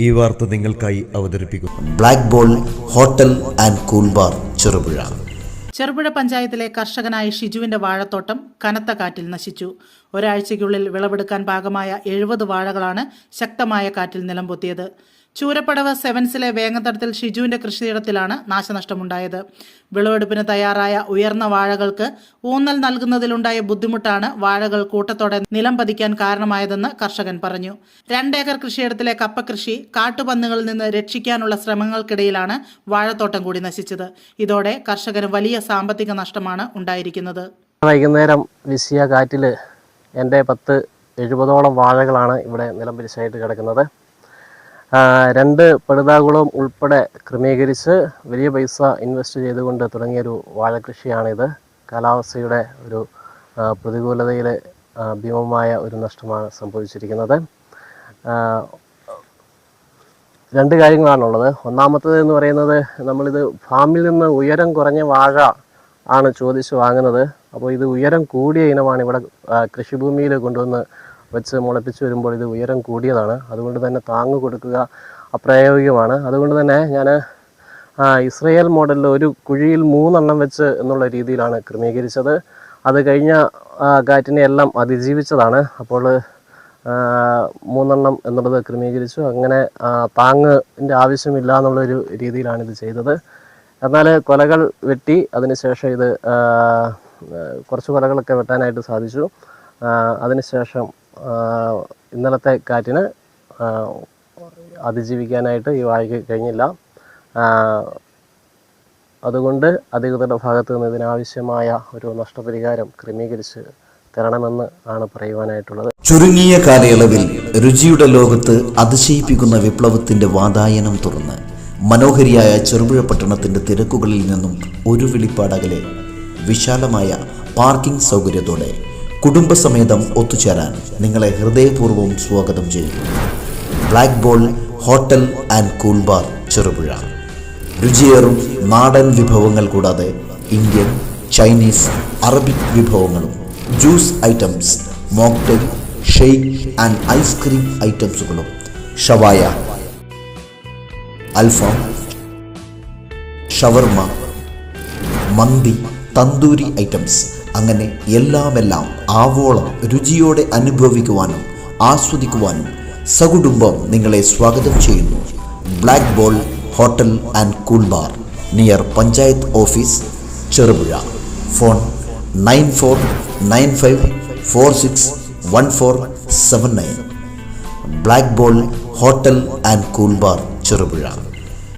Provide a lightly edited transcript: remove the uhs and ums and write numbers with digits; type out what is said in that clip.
ഈ വാർത്ത നിങ്ങൾക്കായി അവതരിപ്പിക്കുന്നു black ball hotel and cool bar Cherupuzha. Cherupuzha പഞ്ചായത്തിലെ കർഷകനായ ഷിജുവിന്റെ വാഴത്തോട്ടം കനത്ത കാറ്റിൽ നശിച്ചു. ഒരാഴ്ചയ്ക്കുള്ളിൽ വിളവെടുക്കാൻ പാകമായ 70 വാഴകളാണ് ശക്തമായ കാറ്റിൽ നിലംപൊത്തിയത്. ചൂരപ്പടവ് സെവൻസിലെ വേങ്ങത്തടത്തിൽ ഷിജുവിന്റെ കൃഷിയിടത്തിലാണ് നാശനഷ്ടമുണ്ടായത്. വിളവെടുപ്പിന് തയ്യാറായ ഉയർന്ന വാഴകൾക്ക് ഊന്നൽ നൽകുന്നതിലുണ്ടായ ബുദ്ധിമുട്ടാണ് വാഴകൾ കൂട്ടത്തോടെ നിലം പതിക്കാൻ കാരണമായതെന്ന് കർഷകൻ പറഞ്ഞു. 2 ഏക്കർ കൃഷിയിടത്തിലെ കപ്പ കൃഷി കാട്ടുപന്നികളിൽ നിന്ന് രക്ഷിക്കാനുള്ള ശ്രമങ്ങൾക്കിടയിലാണ് വാഴത്തോട്ടം കൂടി നശിച്ചത്. ഇതോടെ കർഷകന് വലിയ സാമ്പത്തിക നഷ്ടമാണ് ഉണ്ടായിരിക്കുന്നത്. വൈകുന്നേരം വീശിയ കാറ്റിൽ എൻ്റെ 70-ഓളം വാഴകളാണ് ഇവിടെ നിലംപരിശായിട്ട് കിടക്കുന്നത്. 2 പടുതാകുളം ഉൾപ്പെടെ ക്രമീകരിച്ച് വലിയ പൈസ ഇൻവെസ്റ്റ് ചെയ്തുകൊണ്ട് തുടങ്ങിയൊരു വാഴകൃഷിയാണിത്. കാലാവസ്ഥയുടെ ഒരു പ്രതികൂലതയിൽ ഭീമമായ ഒരു നഷ്ടമാണ് സംഭവിച്ചിരിക്കുന്നത്. 2 കാര്യങ്ങളാണുള്ളത്. ഒന്നാമത്തേത് എന്ന് പറയുന്നത്, നമ്മളിത് ഫാമിൽ നിന്ന് ഉയരം കുറഞ്ഞ വാഴ ആണ് ചോദിച്ച് വാങ്ങുന്നത്. അപ്പോൾ ഇത് ഉയരം കൂടിയ ഇനമാണ്. ഇവിടെ കൃഷിഭൂമിയിൽ കൊണ്ടുവന്ന് വെച്ച് മുളപ്പിച്ച് വരുമ്പോൾ ഇത് ഉയരം കൂടിയതാണ്. അതുകൊണ്ട് തന്നെ താങ്ങ് കൊടുക്കുക അപ്രായോഗികമാണ്. അതുകൊണ്ട് തന്നെ ഞാൻ ഇസ്രയേൽ മോഡലിൽ ഒരു കുഴിയിൽ 3 എണ്ണം വെച്ച് എന്നുള്ള രീതിയിലാണ് ക്രമീകരിച്ചത്. അത് കഴിഞ്ഞ കാറ്റിനെ എല്ലാം അതിജീവിച്ചതാണ്. അപ്പോൾ 3 എണ്ണം എന്നുള്ളത് ക്രമീകരിച്ചു. അങ്ങനെ താങ്ങിൻ്റെ ആവശ്യമില്ല എന്നുള്ളൊരു രീതിയിലാണ് ഇത് ചെയ്തത്. എന്നാൽ കൊലകൾ വെട്ടി അതിനുശേഷം ഇത് കുറച്ച് കൊലകളൊക്കെ വെട്ടാനായിട്ട് സാധിച്ചു. അതിനുശേഷം ഇന്നലത്തെ കാറ്റിന് അതിജീവിക്കാനായിട്ട് ഈ വാഴയ്ക്ക് കഴിഞ്ഞില്ല. അതുകൊണ്ട് അധികൃതരുടെ ഭാഗത്തു നിന്ന് ഇതിനാവശ്യമായ ഒരു നഷ്ടപരിഹാരം ക്രമീകരിച്ച് തരണമെന്ന് ആണ് പറയുവാനായിട്ടുള്ളത്. ചുരുങ്ങിയ കാലയളവിൽ രുചിയുടെ ലോകത്ത് അതിശയിപ്പിക്കുന്ന വിപ്ലവത്തിന്റെ വാതായനം തുറന്ന് മനോഹരിയായ ചെറുപുഴ പട്ടണത്തിന്റെ തിരക്കുകളിൽ നിന്നും ഒരു വിളിപ്പാടകലെ വിശാലമായ പാർക്കിംഗ് സൗകര്യത്തോടെ കുടുംബസമേതം ഒത്തുചേരാൻ നിങ്ങളെ ഹൃദയപൂർവ്വം സ്വാഗതം ചെയ്യുന്നു. Black ball hotel and cool bar Cherupuzha. രുചിയേറും നാടൻ വിഭവങ്ങൾ കൂടാതെ ഇന്ത്യൻ, ചൈനീസ്, അറബിക് വിഭവങ്ങളും juice items, mocktail, shake and ഐസ്ക്രീം ഐറ്റംസുകളും, ഷവായ, അൽഫാം, ഷവർമ, മന്തി, തന്തൂരി ഐറ്റംസ്, അങ്ങനെ എല്ലാം ആവോളം രുചിയോടെ അനുഭവിക്കുവാനും ആസ്വദിക്കുവാനും സകുടുംബം നിങ്ങളെ സ്വാഗതം ചെയ്യുന്നു. Black ball hotel and cool bar, near panchayat office, Cherupuzha. Phone 9495461479. Black ball hotel and cool bar Cherupuzha.